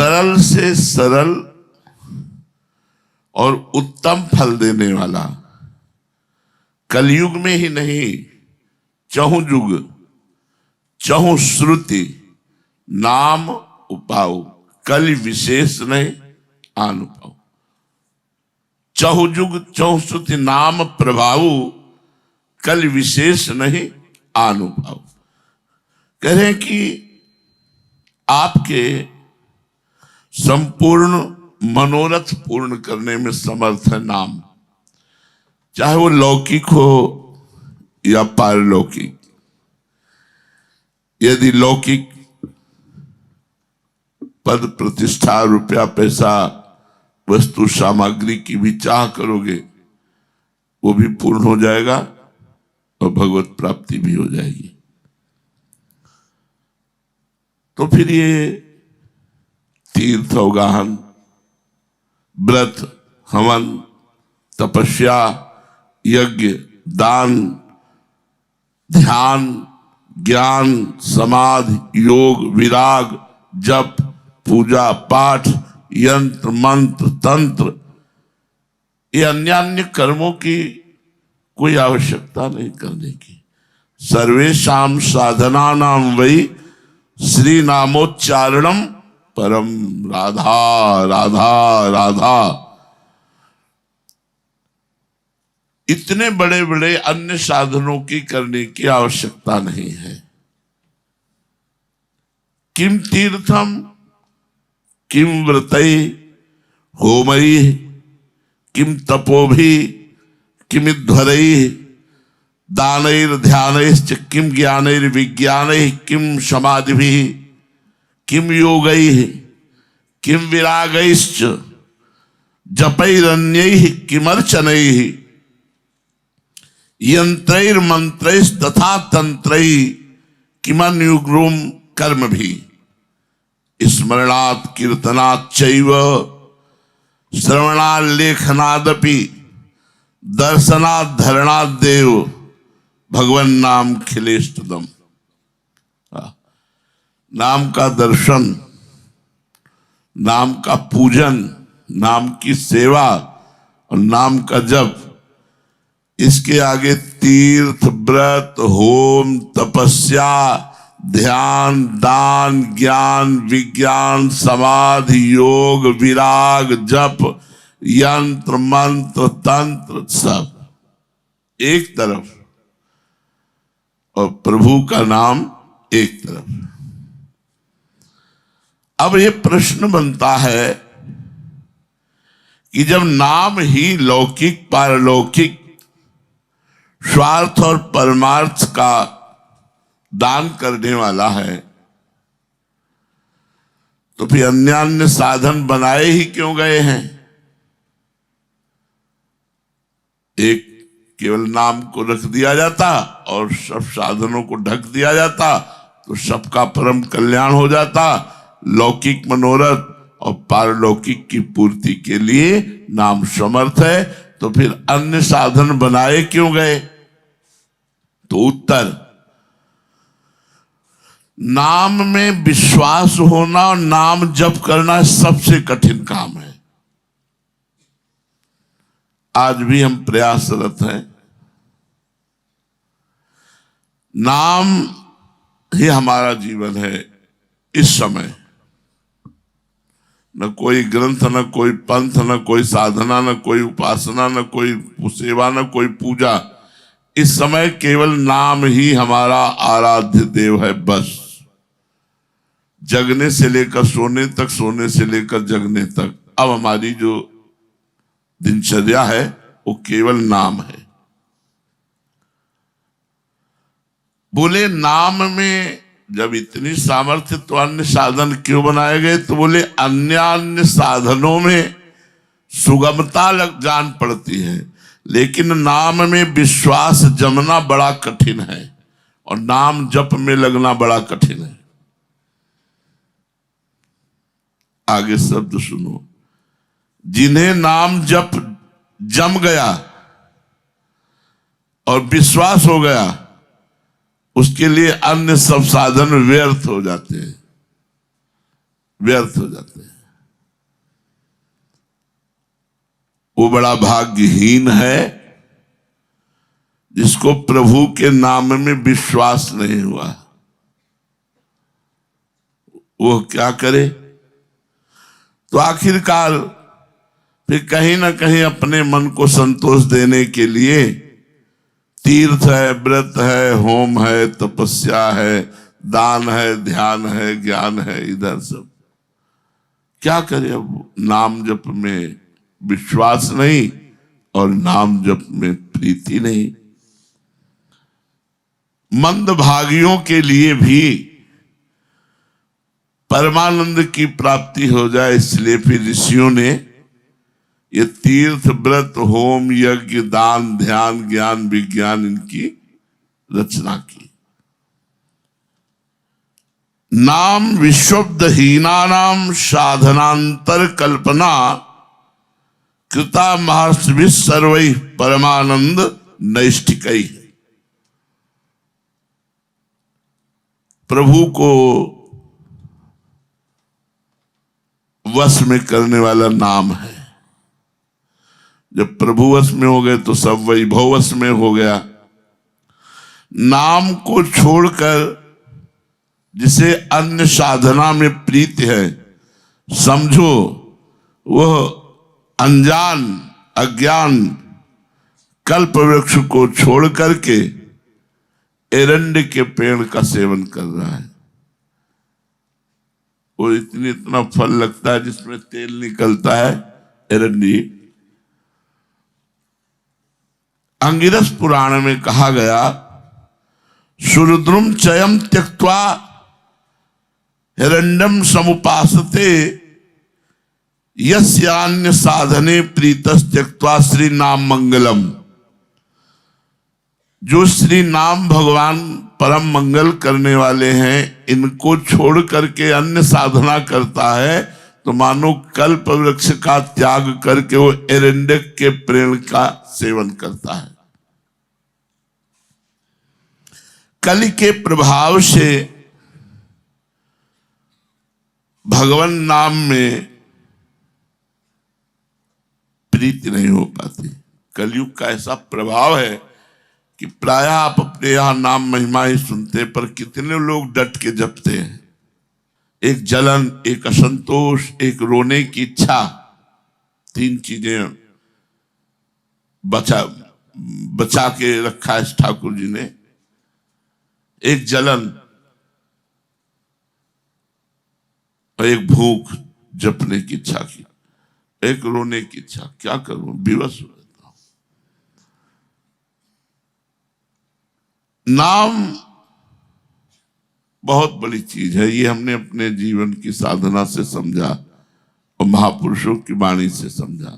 सरल से सरल और उत्तम फल देने वाला, कलयुग में ही नहीं, चहुं जुग चहुं श्रुति नाम उपाऊ, कल विशेष नहीं आन उपाऊ। चहु जुग चहु श्रुति नाम प्रभाऊ, कल विशेष नहीं आन उपाऊ। कह रहे हैं कि आपके संपूर्ण मनोरथ पूर्ण करने में समर्थ है नाम, चाहे वो लौकिक हो या पारलौकिक। यदि लौकिक पद प्रतिष्ठा रुपया पैसा वस्तु सामग्री की भी चाह करोगे, वो भी पूर्ण हो जाएगा और भगवत प्राप्ति भी हो जाएगी। तो फिर ये तीर्थ अवगाहन, व्रत, हवन, तपस्या, यज्ञ, दान, ध्यान, ज्ञान, समाधि, योग, विराग, जप, पूजा पाठ, यंत्र मंत्र तंत्र, ये अन्य अन्य कर्मों की कोई आवश्यकता नहीं करने की। सर्वेषां साधनानां वै श्री नामोच्चारणम परम, राधा राधा राधा। इतने बड़े बड़े अन्य साधनों की करने की आवश्यकता नहीं है। किम तीर्थम किम व्रतै होमै किम तपोभि किमिध्वरै दानैर ध्यानैश्च किम ज्ञानैर विज्ञानैः किम समाधिभिः किम योगैः किम विरागैश्च जपैरन्यैः किमर्चनैः यंत्रैर मंत्रैस् तथा तंत्रैः किमन्युग्रुम कर्मभिः स्मरणात् कीर्तनात् चैव श्रवणात् लेखनादपि दर्शनात् धरणात् देव भगवन नाम खिलेष्टदम। नाम का दर्शन, नाम का पूजन, नाम की सेवा और नाम का जप, इसके आगे तीर्थ, व्रत, होम, तपस्या, ध्यान, दान, ज्ञान, विज्ञान, समाधि, योग, विराग, जप, यंत्र मंत्र तंत्र सब एक तरफ और प्रभु का नाम एक तरफ। अब ये प्रश्न बनता है कि जब नाम ही लौकिक पारलौकिक स्वार्थ और परमार्थ का दान करने वाला है, तो फिर अन्य अन्य साधन बनाए ही क्यों गए हैं? एक केवल नाम को रख दिया जाता और सब साधनों को ढक दिया जाता तो सबका परम कल्याण हो जाता। लौकिक मनोरथ और पारलौकिक की पूर्ति के लिए नाम समर्थ है, तो फिर अन्य साधन बनाए क्यों गए? तो उत्तर, नाम में विश्वास होना और नाम जप करना सबसे कठिन काम है। आज भी हम प्रयासरत हैं। नाम ही हमारा जीवन है इस समय। न कोई ग्रंथ, न कोई पंथ, न कोई साधना, न कोई उपासना, न कोई सेवा, न कोई पूजा। इस समय केवल नाम ही हमारा आराध्य देव है। बस जगने से लेकर सोने तक, सोने से लेकर जगने तक, अब हमारी जो दिनचर्या है वो केवल नाम है। बोले नाम में जब इतनी सामर्थ्य तो अन्य साधन क्यों बनाए गए? तो बोले अन्य अन्य साधनों में सुगमता लग जान पड़ती है, लेकिन नाम में विश्वास जमना बड़ा कठिन है और नाम जप में लगना बड़ा कठिन है। आगे शब्द सुनो, जिन्हें नाम जप जम गया और विश्वास हो गया, उसके लिए अन्य सब साधन व्यर्थ हो जाते हैं। व्यर्थ हो जाते हैं। वो बड़ा भाग्यहीन है जिसको प्रभु के नाम में विश्वास नहीं हुआ। वो क्या करे? तो आखिरकार फिर कहीं ना कहीं अपने मन को संतोष देने के लिए तीर्थ है, व्रत है, होम है, तपस्या है, दान है, ध्यान है, ज्ञान है, इधर सब क्या करे? अब नाम जप में विश्वास नहीं और नाम जप में प्रीति नहीं। मंदभागियों के लिए भी परमानंद की प्राप्ति हो जाए, इसलिए फिर ऋषियों ने ये तीर्थ, व्रत, होम, यज्ञ, दान, ध्यान, ज्ञान, विज्ञान इनकी रचना की। नाम विश्वब्दहीनानाम साधनांतर कल्पना कृता महर्षि सर्वै परमानंद नैष्ठिकै। प्रभु को वश में करने वाला नाम है। जब प्रभु वश में हो गए तो सब वैभव वश में हो गया। नाम को छोड़कर जिसे अन्य साधना में प्रीति है, समझो वह अनजान अज्ञान कल्प वृक्ष को छोड़ करके एरंड के पेड़ का सेवन कर रहा है। वो इतना फल लगता है जिसमें तेल निकलता है, एरंडी। अंगिरस पुराण में कहा गया, सुरुद्रुम चयम त्यक्त्वा हिरण्यम समुपासते यस्यान्य साधने प्रीतस त्यक्त्वा श्री नाम मंगलम। जो श्री नाम भगवान परम मंगल करने वाले हैं, इनको छोड़ करके अन्य साधना करता है तो मानो कल्प वृक्ष का त्याग करके वो एरंडक के पेड़ का सेवन करता है। कलि के प्रभाव से भगवान नाम में प्रीति नहीं हो पाती। कलयुग का ऐसा प्रभाव है कि प्रायः आप अपने यहां नाम महिमा ही सुनते, पर कितने लोग डट के जपते हैं। एक जलन, एक असंतोष, एक रोने की इच्छा, तीन चीजें बचा के रखा है ठाकुर जी ने। एक जलन और एक भूख जपने की इच्छा की, एक रोने की इच्छा। क्या करूं, विवश हो जाता हूं। नाम बहुत बड़ी चीज है, ये हमने अपने जीवन की साधना से समझा और महापुरुषों की वाणी से समझा।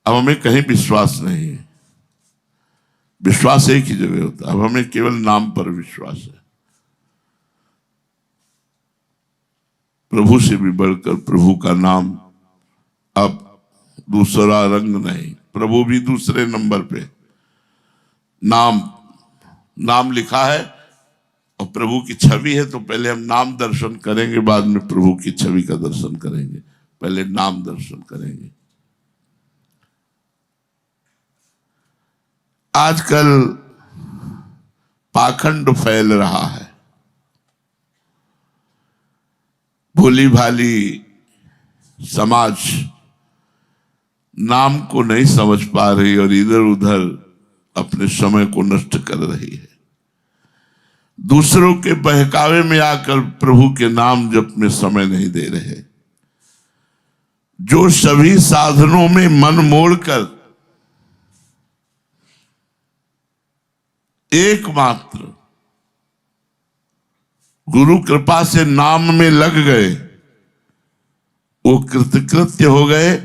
अब हमें कहीं विश्वास नहीं है, विश्वास एक ही जगह होता है। अब हमें केवल नाम पर विश्वास है। प्रभु से भी बढ़कर प्रभु का नाम, अब दूसरा रंग नहीं, प्रभु भी दूसरे नंबर पे। नाम लिखा है और प्रभु की छवि है, तो पहले हम नाम दर्शन करेंगे, बाद में प्रभु की छवि का दर्शन करेंगे। पहले नाम दर्शन करेंगे। आजकल पाखंड फैल रहा है। भोली भाली समाज नाम को नहीं समझ पा रही और इधर उधर अपने समय को नष्ट कर रही है। दूसरों के बहकावे में आकर प्रभु के नाम जप में समय नहीं दे रहे। जो सभी साधनों में मन मोड़कर एकमात्र गुरु कृपा से नाम में लग गए, वो कृतकृत्य हो गए,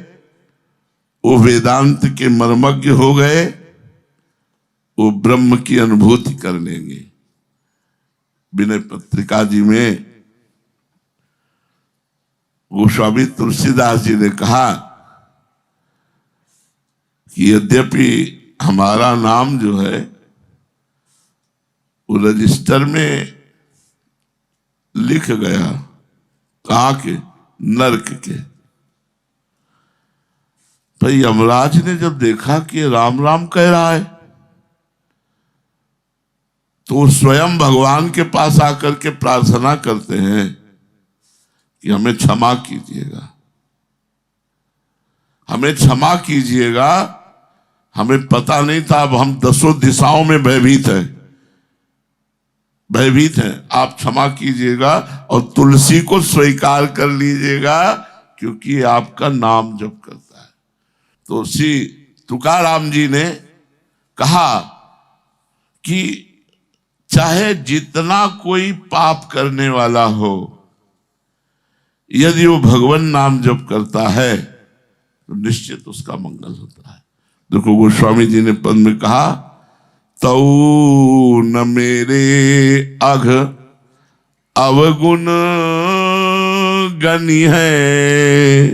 वो वेदांत के मर्मज्ञ हो गए, वो ब्रह्म की अनुभूति कर लेंगे। विनय पत्रिका जी में गोस्वामी तुलसीदास जी ने कहा कि यद्यपि हमारा नाम जो है वो रजिस्टर में लिख गया, कहा कि नरक के। भाई यमराज ने जब देखा कि राम राम कह रहा है तो वो स्वयं भगवान के पास आकर के प्रार्थना करते हैं कि हमें क्षमा कीजिएगा, हमें क्षमा कीजिएगा, हमें पता नहीं था, अब हम 10 दिशाओं में भयभीत हैं, आप क्षमा कीजिएगा और तुलसी को स्वीकार कर लीजिएगा क्योंकि आपका नाम जप करता है। तो श्री तुकाराम जी ने कहा कि चाहे जितना कोई पाप करने वाला हो, यदि वो भगवान नाम जप करता है तो निश्चित उसका मंगल होता है। देखो गोस्वामी जी ने पद में कहा, तऊ न मेरे अघ अवगुण गनि है,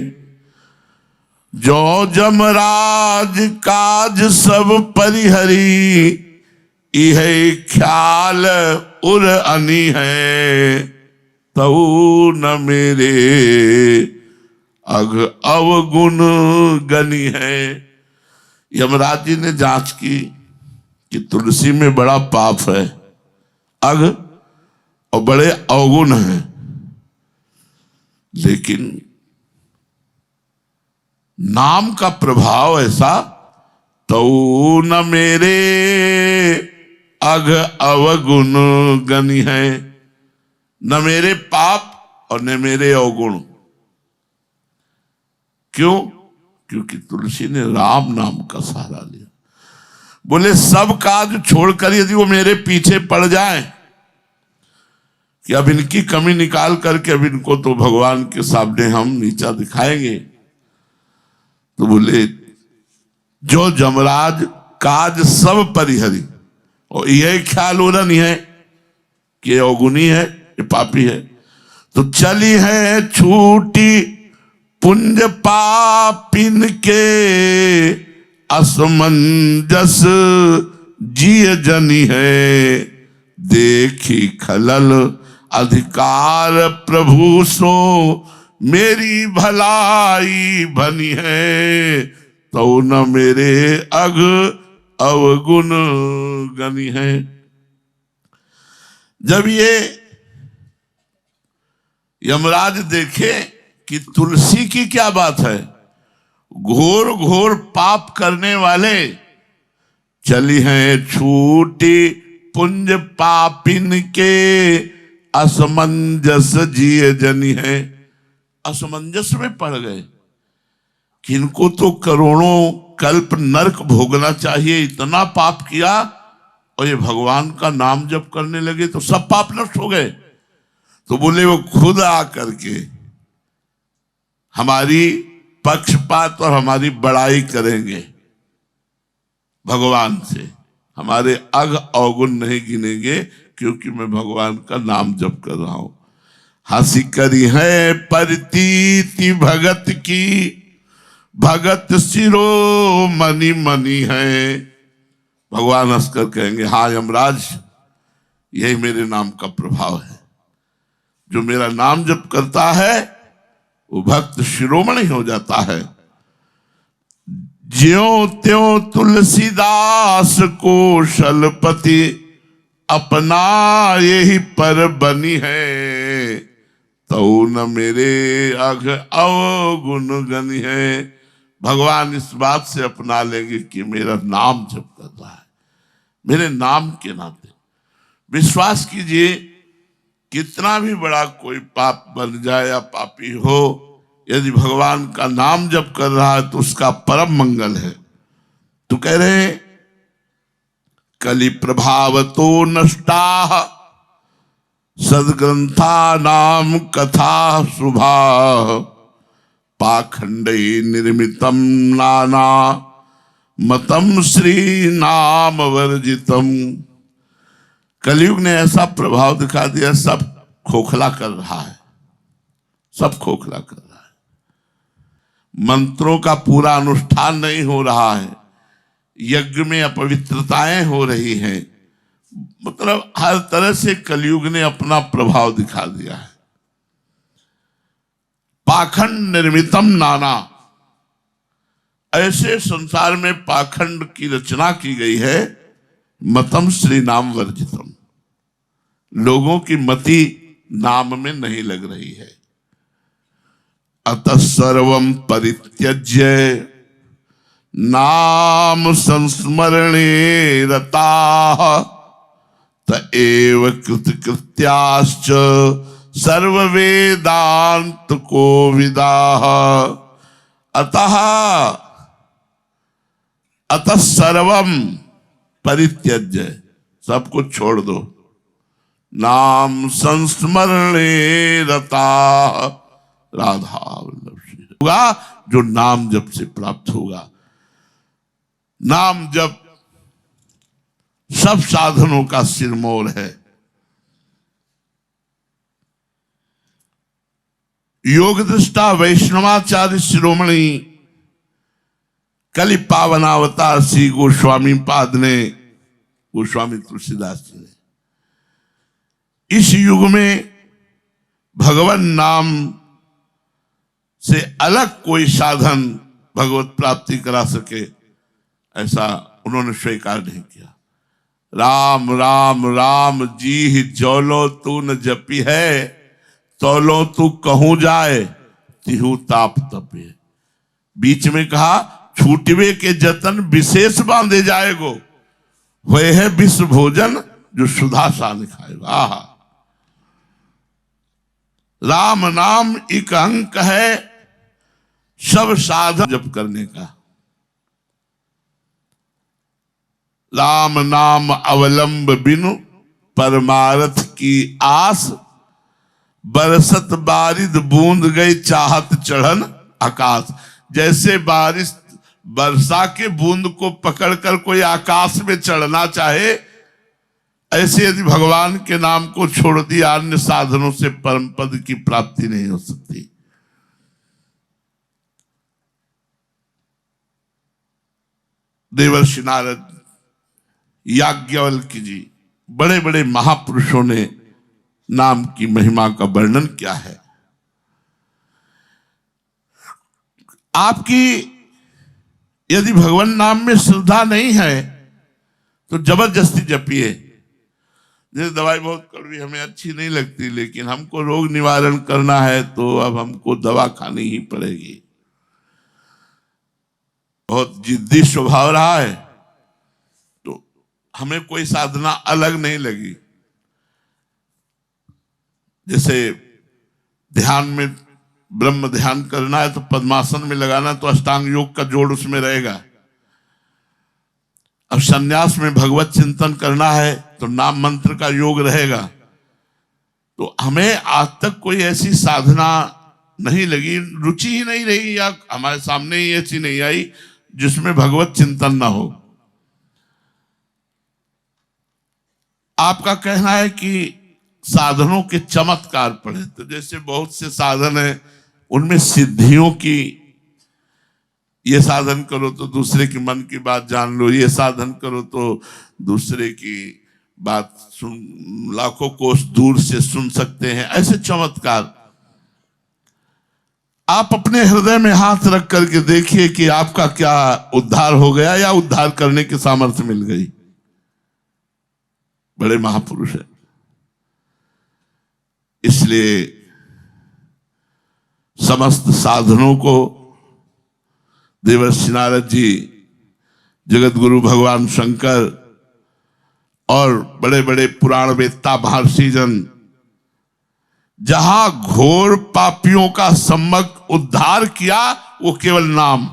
जो जमराज काज सब परिहरी, यह ख्याल उर अनी है। तऊ न मेरे अघ अवगुण गनि है। यमराज जी ने जांच की कि तुलसी में बड़ा पाप है, अघ और बड़े अवगुण हैं, लेकिन नाम का प्रभाव ऐसा, तो न मेरे अघ अवगुण गनि है, न मेरे पाप और न मेरे अवगुण। क्यों? क्योंकि तुलसी ने राम नाम का सहारा लिया। बोले सब काज छोड़कर यदि वो मेरे पीछे पड़ जाए कि अब इनकी कमी निकाल करके अब इनको तो भगवान के सामने हम नीचा दिखाएंगे, तो बोले जो जमराज काज सब परिहरी, और यह ख्याल होना नहीं है कि अवगुणी है, ये पापी है, तो चली है छूटी पुंज पापिन के, असमंजस जिय जनी है, देखी खलल अधिकार प्रभु सो, मेरी भलाई बनी है, तो न मेरे अघ अवगुण गनि है। जब ये यमराज देखे कि तुलसी की क्या बात है, घोर घोर पाप करने वाले चली हैं छूटी पुंज पापिन के, असमंजस जिय जनी है। असमंजस में पड़ गए कि इनको तो करोड़ों कल्प नरक भोगना चाहिए, इतना पाप किया, और ये भगवान का नाम जप करने लगे तो सब पाप नष्ट हो गए। तो बोले वो खुद आकर के हमारी पक्षपात और हमारी बड़ाई करेंगे, भगवान से हमारे अघ अवगुण नहीं गिनेंगे, क्योंकि मैं भगवान का नाम जप कर रहा हूं। हंसी करी है प्रतीति भगत की, भगत सिरो मनी मनी है। भगवान हंसकर कहेंगे, हाँ यमराज, यही मेरे नाम का प्रभाव है, जो मेरा नाम जप करता है वो भक्त शिरोमणि हो जाता है। ज्यों त्यों तुलसीदास को शलपति, अपना यही पर बनी है, तो न मेरे अघ अवगुण गनि है। भगवान इस बात से अपना लेंगे कि मेरा नाम जप कर रहा है, मेरे नाम के नाते। विश्वास कीजिए, कितना भी बड़ा कोई पाप बन जाए या पापी हो, यदि भगवान का नाम जप कर रहा है तो उसका परम मंगल है। तो कह रहे कलि प्रभाव तो नष्टा, सदग्रंथा नाम कथा शुभा, पाखंडे निर्मितम नाना, मतम श्री नाम वर्जितम। कलयुग ने ऐसा प्रभाव दिखा दिया, सब खोखला कर रहा है, सब खोखला कर रहा है। मंत्रों का पूरा अनुष्ठान नहीं हो रहा है, यज्ञ में अपवित्रताएं हो रही हैं, मतलब हर तरह से कलयुग ने अपना प्रभाव दिखा दिया है। पाखंड निर्मितम नाना, ऐसे संसार में पाखंड की रचना की गई है। मतम श्री नाम वर्जितम, लोगों की मति नाम में नहीं लग रही है। अतः सर्वम परित्यज्य नाम संस्मरणे रताः तएव कृतकृत्याश्च सर्व वेदांत कोविदाः। अतः सर्वम परित्यज्य, सब कुछ छोड़ दो, नाम संस्मरणे रता, राधा वल्लभ श्री होगा जो नाम जप से प्राप्त होगा। नाम जप सब साधनों का सिरमौर है। योग दृष्टा वैष्णवाचार्य शिरोमणि कलि पावनावतार श्री गोस्वामी पाद ने, गोस्वामी तुलसीदास जी ने, इस युग में भगवान नाम से अलग कोई साधन भगवत प्राप्ति करा सके, ऐसा उन्होंने स्वीकार नहीं किया। राम राम राम जी ही जौलो तू न जपी है, तौलो तू कहूं जाए तिहु ताप तपे। बीच में कहा छूटवे के जतन विशेष बांधे जाएगो, वह है विश्व भोजन जो सुधा सान खाएगा। राम नाम एक अंक है सब साधन जप करने का। राम नाम अवलंब बिनु परमारथ की आस, बरसत बारिद बूंद गई चाहत चढ़न आकाश। जैसे बारिश वर्षा के बूंद को पकड़कर कोई आकाश में चढ़ना चाहे, ऐसे यदि भगवान के नाम को छोड़ दिया अन्य साधनों से परम पद की प्राप्ति नहीं हो सकती। देवर्षि नारद, याज्ञवल्क्य जी, बड़े बड़े महापुरुषों ने नाम की महिमा का वर्णन किया है। आपकी यदि भगवान नाम में श्रद्धा नहीं है तो जबरदस्ती जपिए। जैसे दवाई बहुत कड़वी हमें अच्छी नहीं लगती, लेकिन हमको रोग निवारण करना है तो अब हमको दवा खानी ही पड़ेगी। बहुत जिद्दी स्वभाव रहा है तो हमें कोई साधना अलग नहीं लगी। जैसे ध्यान में ब्रह्म ध्यान करना है तो पद्मासन में लगाना, तो अष्टांग योग का जोड़ उसमें रहेगा। अब संन्यास में भगवत चिंतन करना है तो नाम मंत्र का योग रहेगा। तो हमें आज तक कोई ऐसी साधना नहीं लगी, रुचि ही नहीं रही, या हमारे सामने ही ऐसी नहीं आई जिसमें भगवत चिंतन ना हो। आपका कहना है कि साधनों के चमत्कार पढ़े, तो जैसे बहुत से साधन है उनमें सिद्धियों की, ये साधन करो तो दूसरे की मन की बात जान लो, ये साधन करो तो दूसरे की बात सुन लाखों कोस दूर से सुन सकते हैं, ऐसे चमत्कार। आप अपने हृदय में हाथ रख करके देखिए कि आपका क्या उद्धार हो गया या उद्धार करने की सामर्थ्य मिल गई। बड़े महापुरुष है। इसलिए समस्त साधनों को देवर्षि नारद जी, जगत गुरु भगवान शंकर और बड़े बड़े पुराण वेत्ता महर्षि जन, जहां घोर पापियों का सम्यक उद्धार किया वो केवल नाम,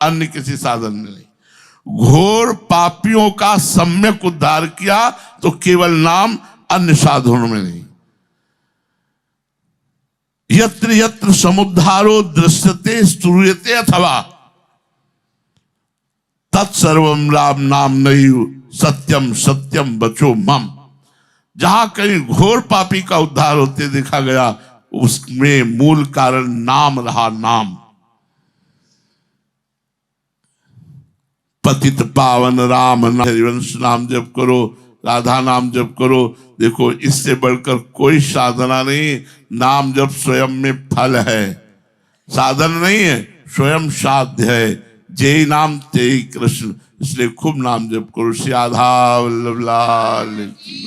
अन्य किसी साधन में नहीं। घोर पापियों का सम्यक उद्धार किया तो केवल नाम, अन्य साधनों में नहीं। यत्र यत्र समुद्धारो दृश्यते स्तूयते अथवा तत्सर्वम राम नाम नहीं सत्यम सत्यम बचो मम। जहां कहीं घोर पापी का उद्धार होते देखा गया, उसमें मूल कारण नाम रहा। नाम पतित पावन राम नाम, हरिवंश नाम जप करो, राधा नाम जप करो। देखो इससे बढ़कर कोई साधना नहीं। नाम जप स्वयं में फल है। साधन नहीं है, स्वयं साध्य है। जय नाम ते कृष्ण, इसलिए खूब नाम जप करो। श्री राधा वल्लभ लाल की।